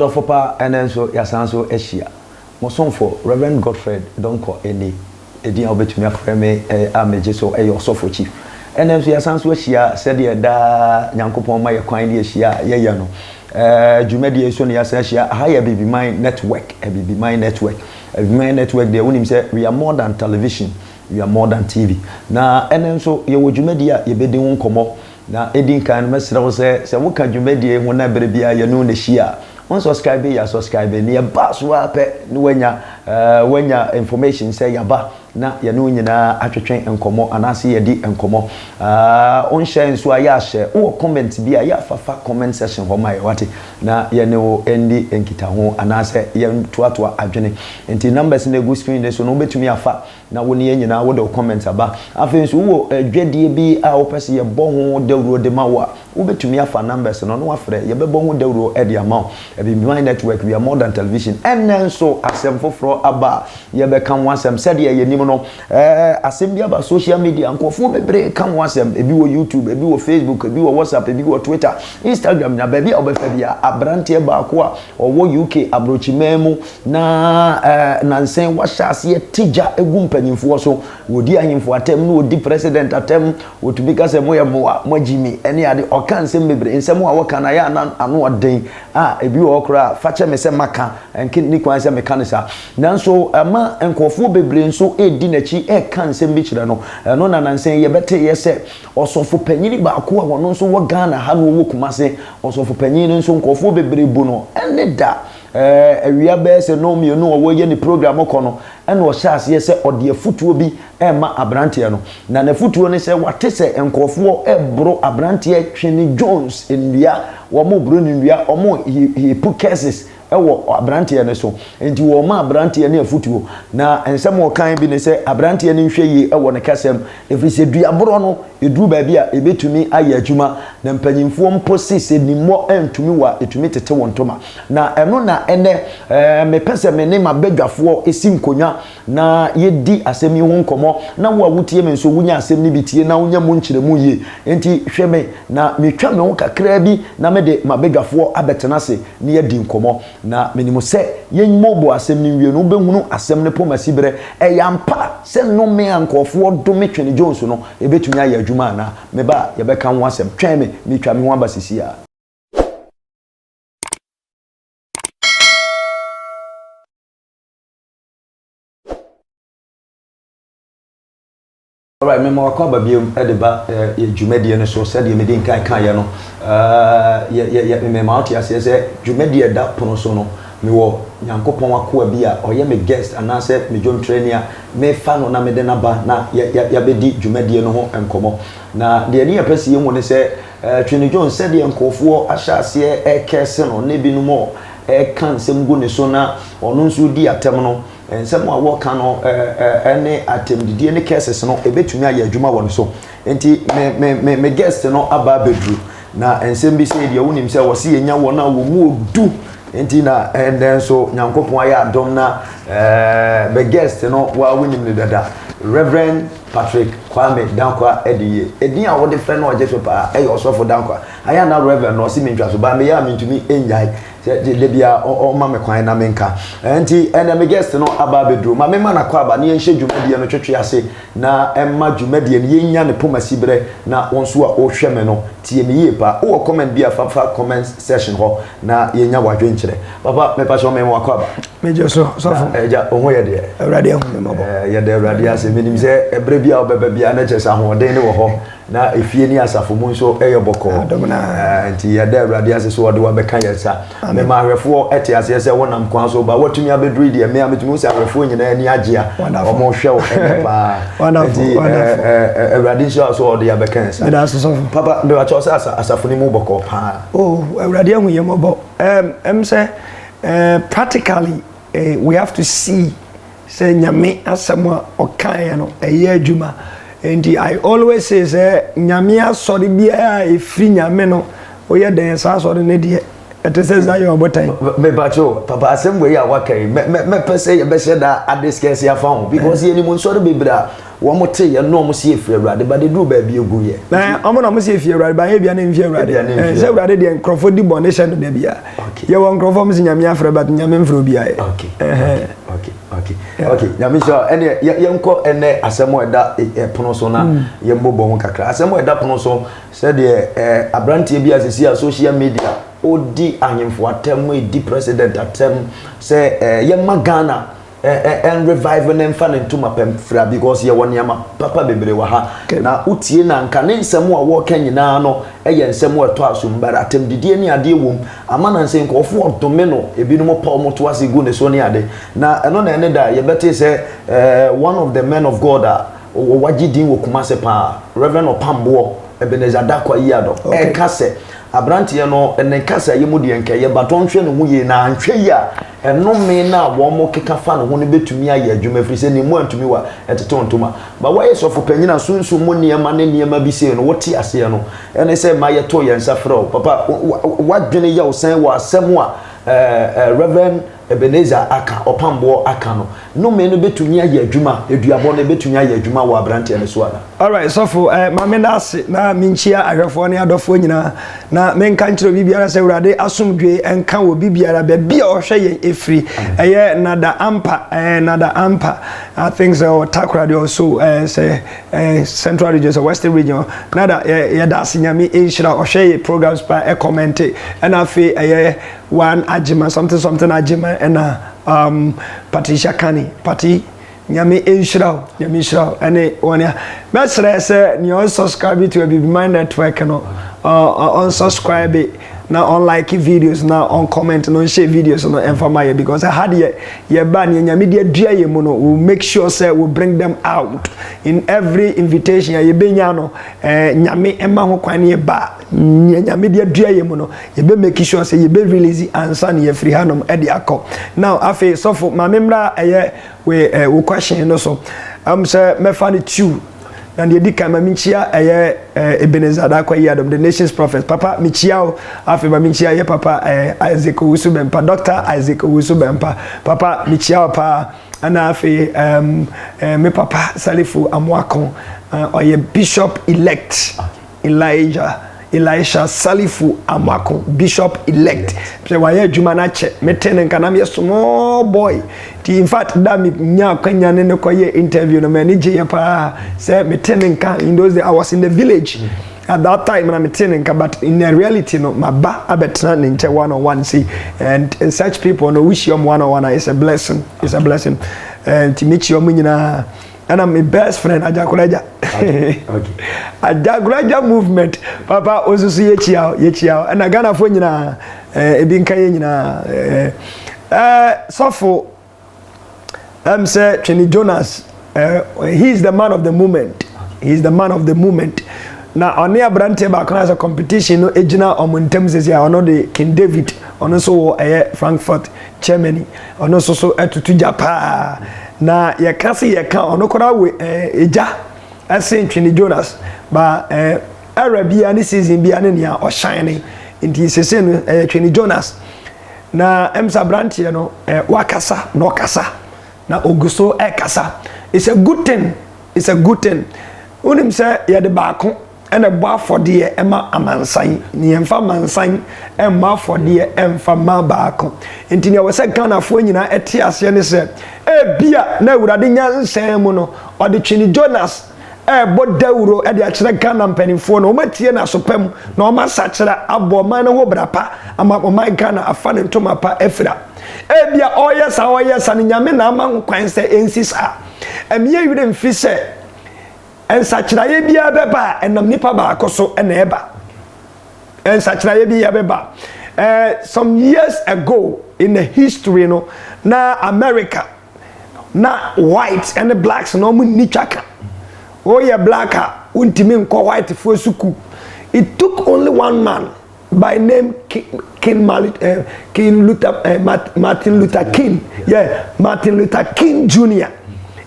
Odofopa enenso yasanso ehia. Mosonfo Reverend Godfred Donko eni edi obetumi afreme ameje so eyosofo chief. Enenso yasanso ehia sede da Nyankopon ma ye kwan de ehia ye no. Dwumadi eso ne yasa ehia higher baby mind network, baby mind network. Baby mind network there wonim say we are more than television, we are more than TV. Na enenso ye wo dwumadi a ye bedi ho nkomo na edin kan mesra wo se wo ka dwumadi ho na bere bia ye no ne hia. On subscribe ya subscribe ni ba so ape ni wanya information say ya ba na ya no nyina atwetwen enkomo anase ye di enkomo on share nso aya share wo comment bia ya fafa comment section ho mai wate na ye ne wo endi enkita ho anase ye toatoa adwene enti numbers na go screen so no betumi afa na wo ne nyina wo de comment aba afen so wo dwedie bi a wo pese ye bo ho dawro de ma wo wo betumi afa numbers no afre ye be bo ho dawro e de ama Baby Mind Network, we are more than television. And then so asem foforo aba ye be kan wansem said ye nim no asem bia ba social media ankofo bebre kan wansem ebi wo YouTube, ebi wo Facebook, ebi wo WhatsApp, ebi wo Twitter, Instagram na baby obefa bia abrante ba ko a owo UK abrochimemu na nansen washase ye tija egu mpanyimfo so wodi ahimfo atem no wodi president atem wotubika se moye mo Jimmy ene ade okan sem bebre nsem a wo kana ya anu oden ebi okra fache me se maka enkin ni kwan se mekanisa nanso ama enkofo bebre nso edi nachi kan se mbikire no no na nansen ye bete ye se osofo panyini ba ko a wono nso wo Ghana ha no wo kumase osofo panyini nso nkofo bebre bu no ene da awia be se no mi no wo ye ni program kono ene o hyase ye se ode afutuo bi ma abrante no na na futuo ne se wate se enkofo ebro abrante Twini Jones endia wo mo bro ni wia o mo he put cases ewo abrante ne so enti wo ma abrante ne afutuo na ensem wo kan bi ne se abrante ne hwe yi ewo ne kasem efrise duabro no eduru ba bi a ebetumi aye adwuma na mpanyimfo mpo sese nimmo entumi wa etumi tete wontoma na eno na ene me pese me ne mabadwafo esi nkonya na yedi asemi ho nkomo na wo awutie me nso wunya asem ni bitie na wunya mu nkyeremu ye enti hwe me na metwa me ho kakra bi na me de mabadwafo abetenase ne yedi nkomo na menimo se yenmobo asem ni wie no behunu asem ne pomasi bere eyampa se no me ankofo do me Twini Jones no ebetumi aye adwuma na me ba ye be kan ho asem twen me metwa me ho abasisi a Alright, me mo akwa babiem edeba ye dwumadi ne so said ye medin kan ye no ye me ma oti ase se dwumadi da pono so no me wo Nyankopon akwa bi a oye me guest anase me dwom trainer me fa no na me de na ba na ya bedi dwumadi no ho enkomo na de ne yapese ye mu ne se Twini Jones said ye nkofo ahyase kese no ne bi no mo kan sem gu ne so na ono nso di atem no ensem a wo kan no ene atemdidie ne cases no ebetumi aye adwuma won so enti me guest no aba bedru na ensem bi se de wonim se wo se yenya won na wo mu odu enti na then so Nyankopon aye adom na be guest no wa wonim ne dada Reverend Patrick Kwame Dankwa ediye edin a wo de friend no oje so pa osofo Dankwa aya na Reverend no si me ntwa so ba me ya mentumi enjai de bia o ma me kwan na menka enti ene me guest no aba bedru ma me ma na kwa aba ne yenhye dwumadi no twetwe ase na emma dwumadi ne yenya ne pomasi bere na wonso a o hwe me no tie me yepa o comment bia fa comment section ho na yenya wadwe nkyere papa me pa so me mo akwa aba me je so sofo eja o ho ye de awrade hu me mabo ye de awrade ase menim se ebre bia obebe bia na chesa ho den ne wo ho na efie ni asafo mu nso eyeboko enti ye de awrade ase so de wa be kan yesa me ma hwefo ete ase se wonam kwan so ba watumi abedru de me ametumi se hwefo nyina ani agea o mo hwe o pa enti awrade so de ya be kan yesa da so papa be wa chosa asafo ni mu boko pa awrade hu ye mabo say practically we have to see say nyame asema okan no eye adwuma and I always say nyame asori bia e free nyame no oye den sa asori ne de it says that you are time me bacho papa asem we ya wakai me pese ye be sheda adiscuss ya fa because ye ni mo so be bra wo mo te ye no mo se efiri awrade ba de duru ba bi egu ye na omo na mo se efiri awrade ba ye bia na efiri awrade se awrade de nkrofo di bonation no de bia ye wo nkrofo mo se nyame afre ba nyame mfro bia ye okay nyame sho ene ye nko ene asem o da pono so na ye mbobo ho kakra asem o da pono so se de abrante bia se social media odi ahemfo atem edi president atem se ye magana and revive and fan into my pemfra because ye won yama papa bebre wa ha na utie na nka ne nsem a wo kan nyina no eye nsem a to aso mbara atem didie ni ade wom amana nsen ko ofo odome no ebinom pa omoto ase go ne so ne ade na eno na ene da ye bete se one of the men of God wagidin wo kuma se pa Reverend Opambo Ebenezer Dakwa Yado kase abrante ye no ene kasa ye mudi enka ye baton hwe no hu ye na anhwe ya eno me na wo mo keka fa no ho ne betumi aye adwuma firi se ni mu antumi wa etetontoma ba wa ye sofo panyina sunsun mu niema ne niema bi se no wote ase ye no ene se ma ye to ye nsa frɛ papa wadwene ye wo san wa asɛm a Reverend Ebenezer aka Opambo aka no me no betumi aye adwuma eduabo no betumi aye adwuma wa abrante ne so ana. All right, so for mame na ase na minchia ahwefo ne adofo nyina na menka nkyero bibiara se urade asomdwe enka wo bibiara be bia ohwe ye efri eye nada ampa I think so Takra also say Central Region so Western Region nada ye da senyame enhira ohwe ye programs pa e comment and afi eye one ajima something ajima and Patricia Kani Pati nyame enhira ene wonia mesre se ni on subscribe to be mind network no on subscribe na on like videos na on comment no share videos no enfama because I had ye ba ni nyame dia dua ye mu no we make sure say we bring them out in every invitation ye benya no nyame ema ho kwan ye ba nyame dia dua ye mu no ye be make sure say ye be release answer ye free hanom e de akọ now afi so for mamemra we question no so say me fan two and the dika maminchia Ebenezer Dakwa Yadom the nation's prophet papa michiao afi maminchia ye papa Isaac Owusu-Bempah Dr. Isaac Owusu-Bempah papa michiao pa ana afi me papa Salifu Amwakon or bishop elect Elisha Salifu Amwakon bishop elect so why adwuma na che metene nka na me small boy in fact that me nya kwanya ne ko ye interview no me je pa say metene nka in those days I was in the village at that time na metene nka but in reality no maba abetna ne nche one on one see and such people no wish you one on one is a blessing and to meet you nyina and I'm my best friend Ajakuraja. Okay. Ajakuraja movement. Papa osusu yechiao. And Ghana fo nyina ebinka ye nyina so for say Trini Jonas he is the man of the moment. Now on near Brante back as a competition no ejina omuntem sesi ono de King David ono so Frankfurt Germany ono so etutu Japan na ye kasi ye ka ono kora we eja asen Trini Jonas ba Arabia ni season bia ne nia o shine nti sese no Trini Jonas na emsa Brante no wakasa no kasa na oguso kasa it's a good thing unim say ye de baako ene bo afode ema amansan ni emfa mansan emma afode emfa ma baako enti ne wose Ghana fo nyina ete ase ne se bia na awurade nyansan mu no ode Trini Jonas bo dawuro e de akire Ghana mpanimfo no omatie na sopam na omasakira abo man ho brapa ama Ghana afa ne ntoma pa afira bia oyesa ne nyame na ama kwan se ensisa emiye wire mfi se ensachiraye bia beba enam nipa ba akoso ena eba ensachiraye bia beba some years ago in the history no na America na whites and the blacks no mu ni chaka oya blacker untimi nko white fo suku it took only one man by name Martin Luther King Martin Luther King Jr.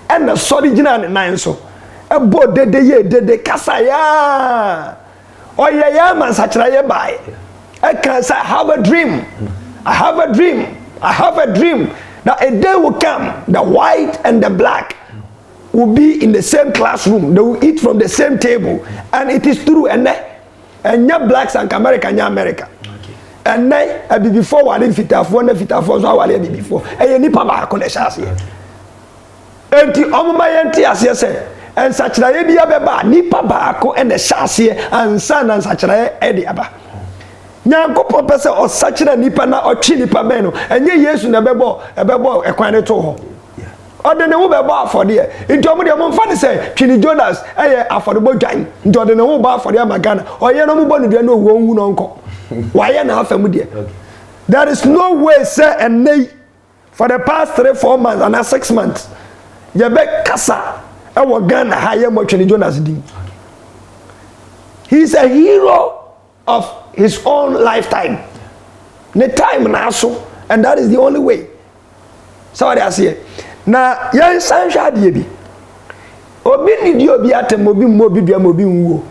and the original nine so ebo dede kasa ya oye ya man sachira ye bai I can say, I have a dream. I have a dream. I have a dream that a day will come, the white and the black will be in the same classroom. They will eat from the same table. And it is true. And your blacks and America, and America. And then, I be before one in Fitafo, so I will be before. And you need Papa Coneshas. And the Omayanti, as you say, and such a baby, Nipa Bako, and the Shasi, and son, and such a Ediaba. Nyanko pese o sachira nipa na ochi nipa beno enye Yesu na bebo ekwane to ho ode ne wo bebo afode nti omo de mo mfa ne se twini Jonas eye afode bo dwan nti ode ne wo ba afode amagana oye no mo bo ne dua no wo hu no nko waye na afam de there is no way say and for the past 3-4 months and 6 months ye be kasa e wo Ghana ha ye mo twini Jonas din he is a hero of his own lifetime. The time now so, and that is the only way. So what I say. Now, young son shall be. Obi ni di obi atem obi mo bi bia mo bi nwo.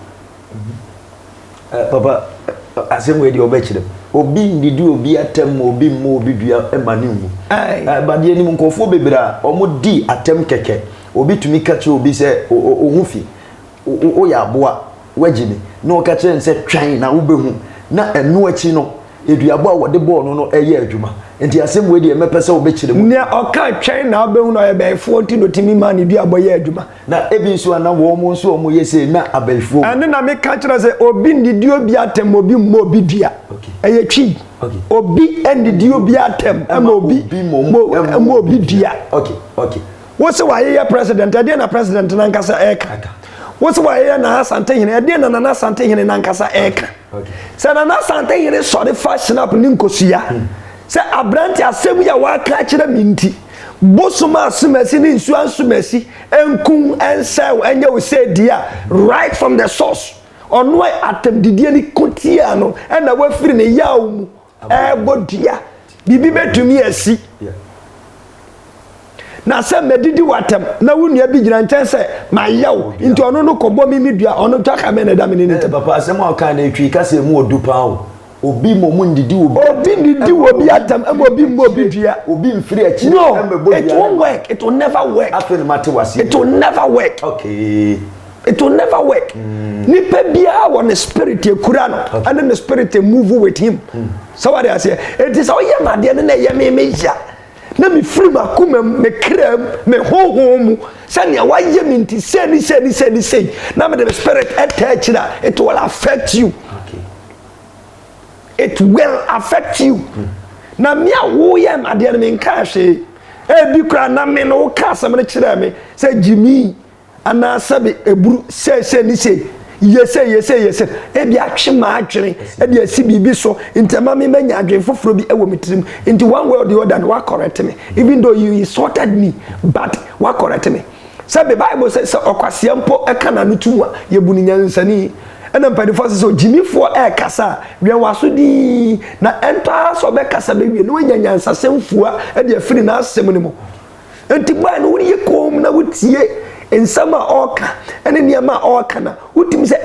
Papa, asem we di obechire. Obi ni di obi atem obi mo bi bia e mani nwo. Ba de ni nkofo bebra omo di atem keke. Obi tumi kache obi se ohufi. O ya aboa wagini. No kache nse twan na ubehu. Na enu achi no eduabo a wode ball no eye adwuma enti asem we de mepese obechire mu ne oka twen na obehu no ebe 40 no timi man eduabo ye adwuma na ebi nso ana wo mo nso mo yese na abaifo ane na me ka kire se obi ndidi obi atem obi mo obi dua eye twi obi ndidi obi atem ama obi mo obi dua okay wo se wa ye president ade na president na nkasa eka what's why na Asante hine ade na na Asante hine na nkasa eka se na na Asante hine so the fashion up ni nkosia se abranti asem ya wa ka kire minti bosoma asumasi ni nsu ansumasi enkun ensew enye we say dia right from the source ono atem didie ni kotia no na wa firi ne yawo mu bodia bibi betumi asi na se medidi watem na wunua bi gina nchen se mayawo nti ono no kobo mi dua ono twaka me na da me ni papa asem o kan na etwi ka se mu odu pa o obi mo mu ndidi obi atem obi mo obi dua obi mfiri achi no it won't work, it will never work, after mate wasi it will never work. Okay, it will never work. Nipa bia won the spirit ekura no and then the spirit move with him. So what I say it is oye made na ye me ja na me free makuma me krem me honhom sane waye me nti say na me the spirit attach that it will affect you. Okay, it will affect you. Na me wo ye made na me nka hwe e bi kura na me no ka asem ne kire me say Jimmy ana sabe eburu say yes e bi atwe ma adwene e bi asi bibi so ntema me manya adwene foforo bi e wo mitrim into one way or the other wa correct me even though you insulted me but wa correct me sabe the Bible says okwase mpo e kana no tumu ye buni nyansani ena mpadi for so Jimmy for e kasa wi waso di na enta so be kasa be wi no nya nyansa semfua e de afiri na asem ni mo enti ba no ye kom na wutie in summer oka and in yama oka na utim say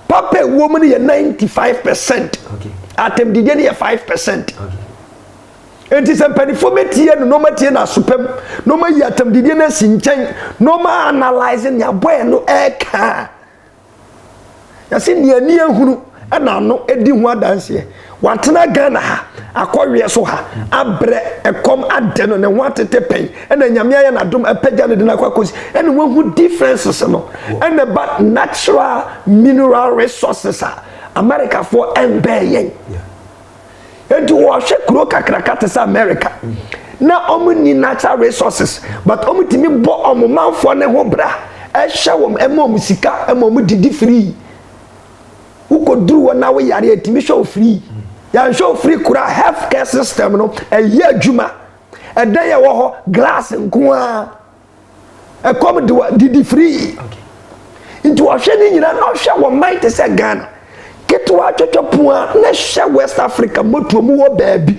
papa woman ye 95%. Okay, atem didie ye 5%. Okay, it is a penifometi no matie na supem no ma yi atem didie na sinchen no ma analyzing ya boy no eka ya se ne ani ehunu na no edi hu adanse watena Ghana ha akɔwe so ha abre ekom ade no ne watete pen na nyame aye na dom apagya ne de na kwakosi ene wahu differences no ene but natural mineral resources America for embeyen enti wo hwe kuro kakrakate sa America na omuni natural resources but omutimi bo omomanfo ne ho bra ehwe wom emom sika emom didi free ukoduru wona we yare etimi show free ya show free kura health care system no eye adwuma edan ye wo ho glass nko a e come didi free. Okay, into wo hwe ni nyina no hwe wo might say Ghana ketwa twotwopo a na hwe West Africa moto mu wo baabi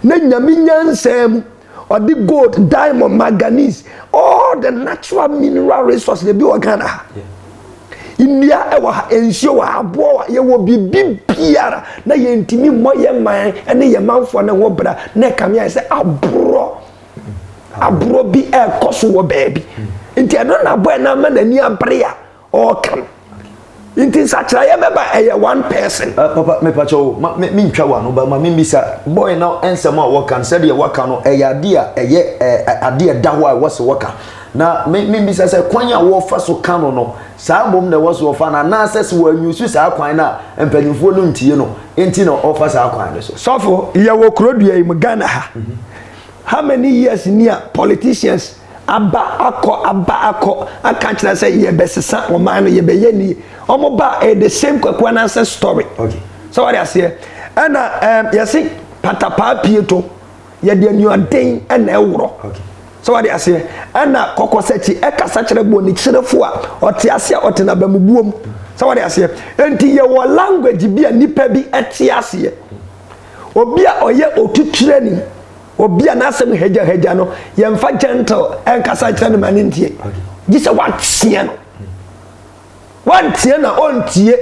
na nyame nyansam or the gold, diamond, manganese, all the natural mineral resources they be Ghana. india e wa ensio wa abo wa ye wo bibi biara na ye ntimi mo ye man ene ye manfo ne ho bra na kamia se abro bi e koso wo baabi nti eno na boy na ma na ni abrea o kan nti sakra ye beba e one person papa me pacho me ntwa wa no ba ma me bisa boy na ensema wo kan se de wo kan no e yade a eye ade da ho a wo se wo kan na me bisa se kwan a wo fa so kan no saa bom na wo so fa na na se wo anyusu saa kwan na empanimfo no ntie no enti no offer saa kwan no so for ye wo krodua im Ghana ha how many years near politicians aba akọ aka kira say ye besesa o man no ye be ye ni omo ba the same kwakwa na say story okay so what I say and you see patapa pieto ye de nuaden and ewro okay so what I say and kokosechi e kasa kire bo ni kirefo a ote ase a ote na bamubuom so what I say enti ye wo language bi a nipa bi ete ase obi a oye otutire ni obi a nasem heja no ye mfa gentle en kasa kire no manintie gi se watie no wantie na ontie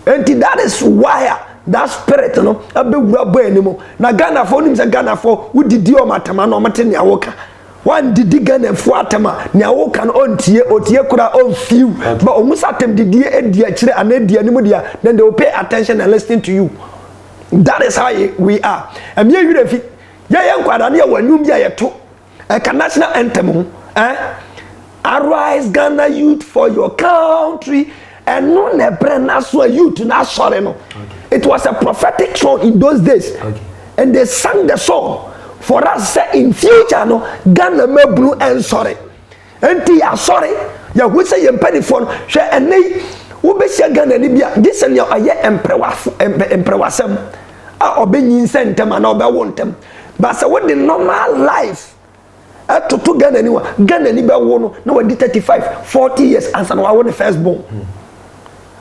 enti that is why that spirit no abewura boy animo na Ghana for nim se Ghana for wudidi o matama no mate ne awoka wan didi Ghana for atama ne awoka no ontie otie kura on few but omusa atem didi edi a kire anadi animo dia then they will pay attention and listen to you. That is how we are. And me you refi ye nkwada ne wanum bia yeto e ka national anthem arise Ghana youth for your country and no ne brand so youth na sorry no. It was a prophetic song in those days. Okay. And they sang the song for us say in future no Ghana me blue and sorry. Enti ya sorry ya hu say ye mpanifo no hwe enei wo be sia Ghana ni bia this and your aye emprewasem a obenyin sentem na obewo ntem but say what the normal life to Ghana ni wa Ghana ni be wo no na we 35 40 years answer na wa the first born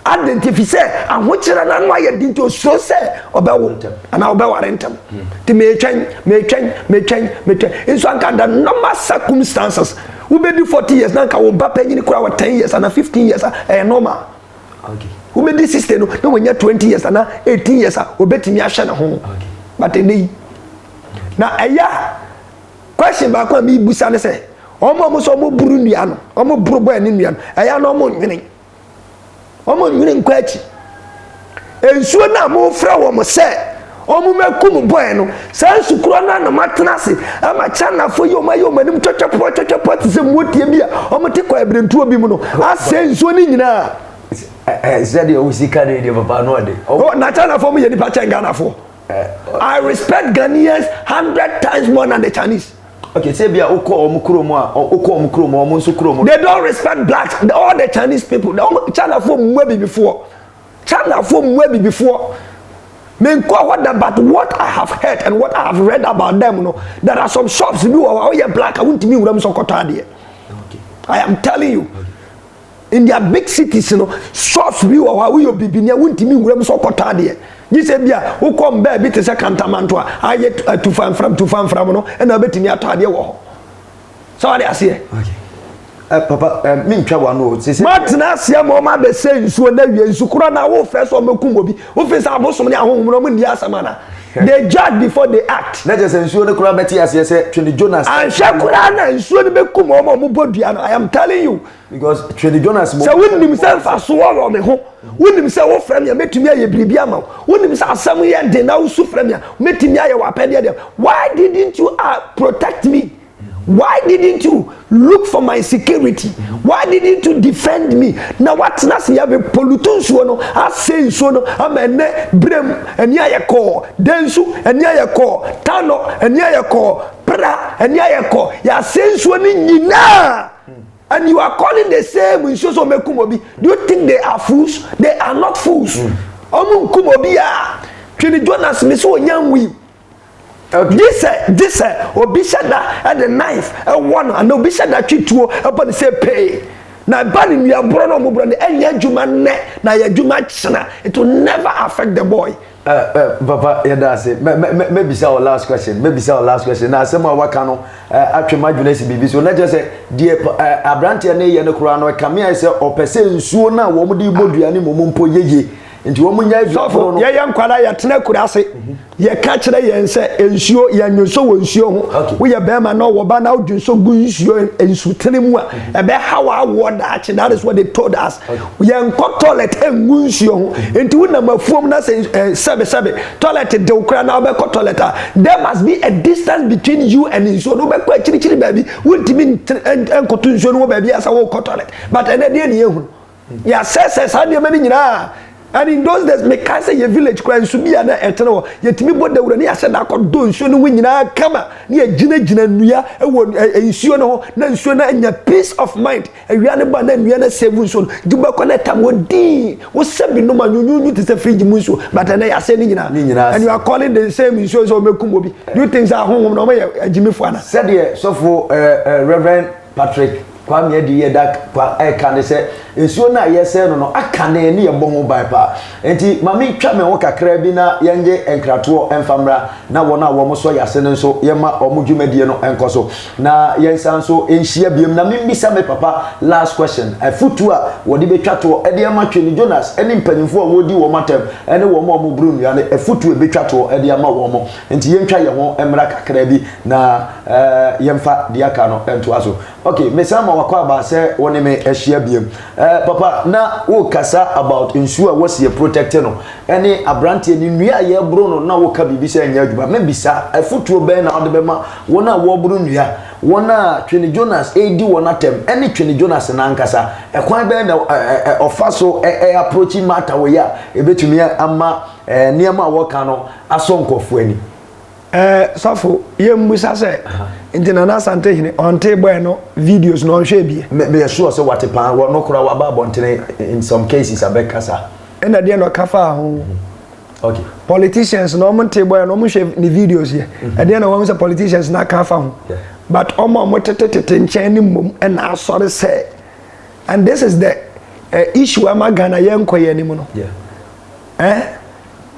identify say ahokyere na no aye dinto so say obewo ntem ana obeware ntem ti me twen inso anka the normal circumstances we be do 40 years na ka wo ba panyini kura 10 years and 15 years normal. Okay. Who made this system? No, when you're 20 years and 18 years, we bet me a shana home. But now, question back when me Busane say, almost Burundiano, almost Brubo and Indian. I am no more winning. Almost winning question. And so now more from say, Omu me kumu bueno sensu krona na matnase ama chana fo yo mayo manim chochopo se motie bia omo te kwa ebrentu obi mu no asensu ni nyina said you see carry the papa no dey oh na chana fo mu ye ni pa chen Ghana fo I respect Ghanaians 100 times more than the Chinese. Okay, say bia oko omukromo a oko omukromo omonso kromo they don't respect blacks all the Chinese people China fo mu bi before but what I have heard and what I have read about them, you know, there are some shops who are black. I won't mean okay. I am telling you, in their big cities, you know, shops who are bibinia won't mean you say, yeah, who come back to second Tamantua, I get to find from no, and I bet in your tadia. So I say, okay. Papa, me twa no say Martina sia mama be say nsuo na wie nsukura na wo first o makumobi wo fi sa abosom ne ahonhom no ni asamana they judge before they act na just nsuo ne kura beti ase say Twenty Jonas and shakura na nsuo ne bekum o mo bodua no I am telling you because Twenty Jonas mo say won himself aso wo me ho won himself wo frame ya metumi aye biribi ama won himself asam ye de na wo su frame ya metumi aye wa pede de why didn't you protect me? Why didn't you look for my security? Why didn't you defend me? Now what's not see have a pollution so I say so no I'm a brem and ya call densu and ya call tano and ya call pra and ya call ya say so ni na and you are calling the same in so mekumobi. Do you think they are fools? They are not fools. Omun kumobi ya Twenty Jonas me so nyanwi. This obishada and the knife and one and obishada chituo upon say pay na ba ni nua bro no mo bro ne enye adwuma ne na ya adwuma chena it will never affect the boy. Papa, maybe say our last question. Now, some of what can actually imagine BB. So, not just say, dear Abrantia, ne, and Kurano, come here, say, or per se, sooner, woman, you would be any mumpo ye. Into woman, young Quada, Yatna could I say, ye catch the and say, ensure you so ensure. We are Bama no Waban out, you so good, you and Sutanimua. And how I want that is what they told us. We are toilet and Munsio into number form that says, toilet, the Ukraine, toilet. There must be a distance between you and his so no baby. Would mean and Cotution baby as I walk toilet. But an idea, yeah, says, I didn't. And in those days, me can say your village cry should be an eternal. Yet me what the one I said I could do, so no win in our camera near Gina Nuya, and sure no, then sure and your peace of mind. And we are about then we are not seven soon. Do back on that time what D was seven no man, you knew to say free musu, but I are sending in and you are calling the same insurance or Mekumbi. Do things are home no way, Jimmy Fana. Said here, so for Reverend Patrick. Kwame Edi da kwa kan se ensuo na ye se no aka na ne ye boho ban pa enti mami twa me wo kakra bi na yenje enkrato emfamra na wona wo mo so yase ne so ye ma omudwumadie no enkoso na yensan so enhia biem na mimbisa me papa last question afutu a wodi betwato e de ma twani Jonas eni mpanimfo a wodi wo matem ene wo mo brunu ya ne afutu e betwato e de ma wo mo enti yentwa ye ho emra kakra bi na yemfa de aka no ento aso okay mesama wakwa ba se woni me ehia biem papa na wo kasa about ensure was ye protect no any abrantie ni nua ye bro no na wo ka bibi se anya adwuma me bisa afutuo ben na ode be ma wona wo bro nua wona Twene Jonas edi wona tem any Twene Jonas na nkasa ekwan ben na ofaso approaching matter we ya ebetumi ama niam a wo ka no asonkofo ani sofo ye mbusa se intina na sante hine onte boy no videos no hwe bie me sure say what pan no kura wa ba bontene in some cases abekasa ena de no kafa ho okay politicians no monte boy no hwe ni videos ye e de na wo say politicians na kafa ho but omo tetete nchen ni mum ena asore say and this is the issue amagana ye nkoye ni mu no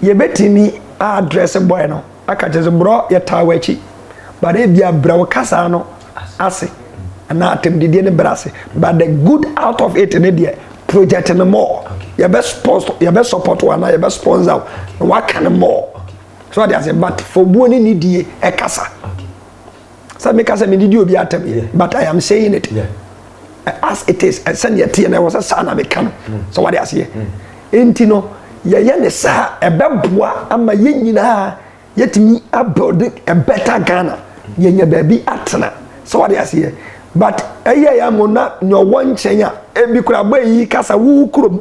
ye betimi address boy no akaje bro ye tawachi but if you bro kasa no ase na atem didie ne brase but the good out of it in the project no more you best support one you best sponsor what can more so they say but for boni ni die e kasa so me kasa me didie obi atem but I am saying it as it is and send your tea and I was a son of a can so what they say entino ye ne sa e beboa ama ye nyina yet me build a better Ghana. Yenya baby atna. So what I say. But I am not no one chenya. And be crabby kasa woo krum.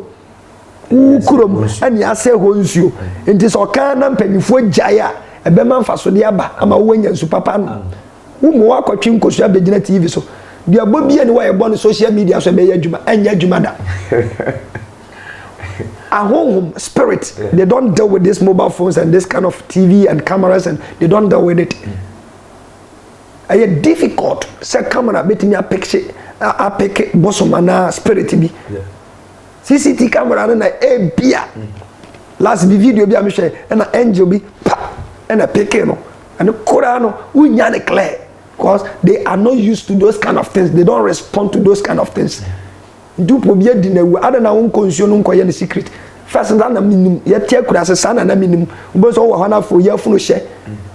And ya say hones you. It is Okana penny jaya. A beman fasodiaba. I'm a wing and superpan. Who more coaching could have been TV so. The Bobby and why born social media so be yajuma and yajumada. At home spirit, they don't deal with these mobile phones and this kind of TV and cameras, and they don't deal with it. It's difficult. Say camera, bet me a picture, a pick bosomana spirit be. CCTV camera and a beer. Last video be a machine and an angel be pa and a pekeno and a Korano we nyane clear because they are not used to those kind of things. They don't respond to those kind of things. Do probia dinner other na won consume nko ye the secret first na minimum ye tie kura se sana na minimum bo so wo hana fo ye funu hye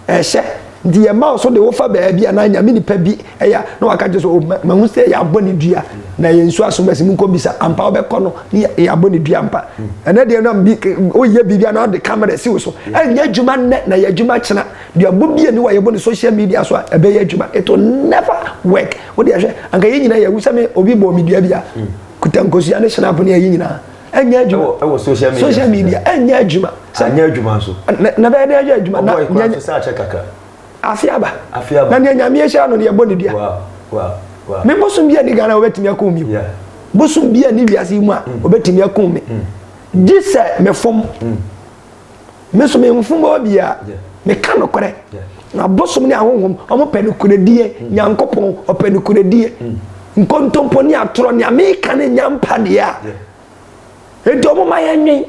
hye ndi ye ma so de wo fa ba bia na nya mini pa bi ya na waka je so ma hu se ya boni dua na ye nsu aso basi mun ko bisa ampa obekọ no ya boni dua ampa ena de na bi o ye bibia na de camera si wo so enya djuma na ye djuma chena dua bo bia ni wa ye boni social media so ebe ye djuma it will never work wo de hye anka ye nyina ye wusa me obi bo mi dua bia kutankosi ane snap ne ye nyina enya djuma e social media enya djuma so na be de djuma na nya sa che kaka afiaba na ne nyame ye sha no ne boni dua wow me bosum bia ni Ghana obetimi akomi bosum bia ni wiase mu a obetimi akomi gise me fom me so me mfom ba bia me ka no kore na bosum ni ahonhom omo pɛ no kuredie nyankopon opɛ no kuredie nkontomponi atoro ne America ne nyampa de a enti omo mayenwen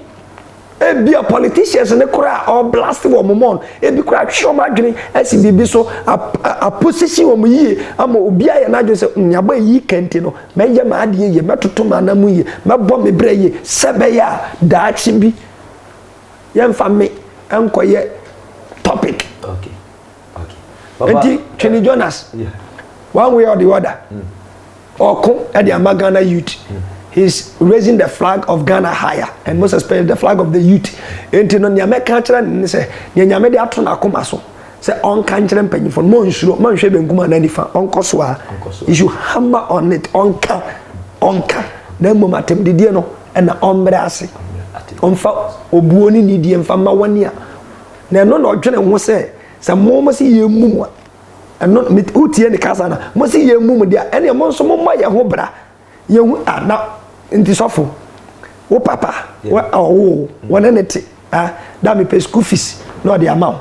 ebi a politicians ne kura or blast wo momon ebi kura hwom adwene asi bibi so a position wo mu yie ama obi aye na adwene se nyaba yi kenti no meye ma ade ye metoto ma na mu yie mebo me bre ye sebe ya daachi bi yemfa me enkoye topic okay enti Trini Jonas one way or the other oko e the Ghana youth he's raising the flag of Ghana higher and most especially the flag of the youth enti no nyame ka kire ne se nyame de ato na akoma so se on kan kire mpanyifo mo nsuro mo hwe benkuma na nifa onko so a you should hammer on it onka na mo matem didie no na ombre ase onfa obuoni ni die mfa ma wani a na no na odwene ho se mo se ye mum no utie ne kasa na mo se ye mum dia ene mo nso mo ma ye ho bra ye hu ana nti sofo wo papa wo wona neti da me pay school fees no the amount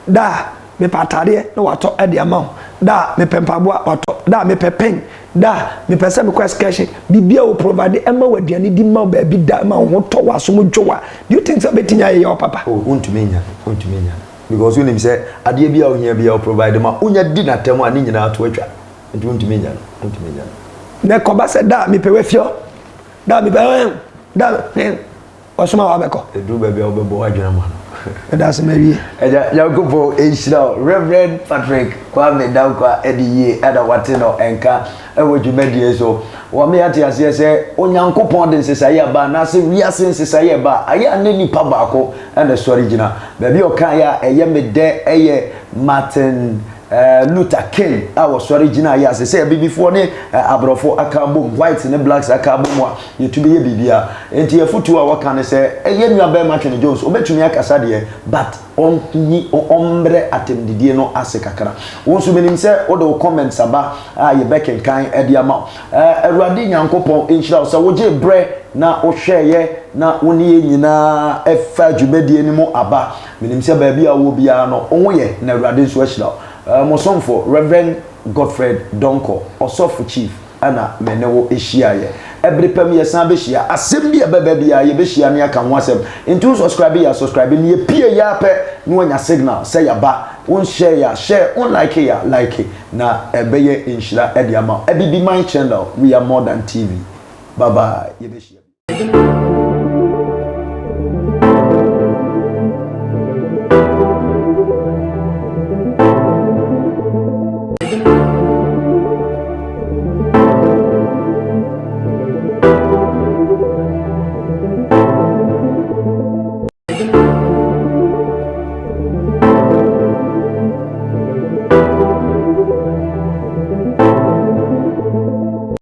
da me patare no wato e the amount da me pempabo wato da me pepen da me pese me question bibia wo provide ema waduane di ma ba bi da ma ho to waso mo dwowa do you think so betinya ye your papa untumenya because when him say ade bia wo hia bia wo provide ma unya di na temu ani nyina ato atwa untumenya ne koba se da me pewe fio da me be da osoma wa beko edu be bia obebo adwena ma that's maybe Yakubo Enshira Reverend Patrick Kwame Dankwa ediye ada watino enka ewo dwumadie so wo me ate ase se onyankopon de nsesaye ba na se wiase nsesaye ba aya ne nipa baako na sori gina ba bi okan ya eye mede eye Martin Luther King was original yes say before ne abrofo akabom white ne blacks akabom a yetubi ye bibia enti yefutu a waka ne say eye nua be ma Trini Jones obetumi akasa de but onyi ombre atemdidie no ase kakra wonso benim say odo comments aba ye beken kan ediama Awurade Nyankopon enhyira so woje bre na ohweye na woni nyina efa dwumadie ni mu aba menim say ba bia wo bia no onwoye na Awurade so ahyira Mosomfo Reverend Godfred Donko Osofo Chief ana menewo ehia ye ebrepam ye san be hia asem bia baba bia ye be hia ne aka ho asem into subscribe ne ye pie ya pe no anya signal say ya ba won share on like na ebeye enhira e dia ma ebibi my channel we are more than TV bye bye ye be hia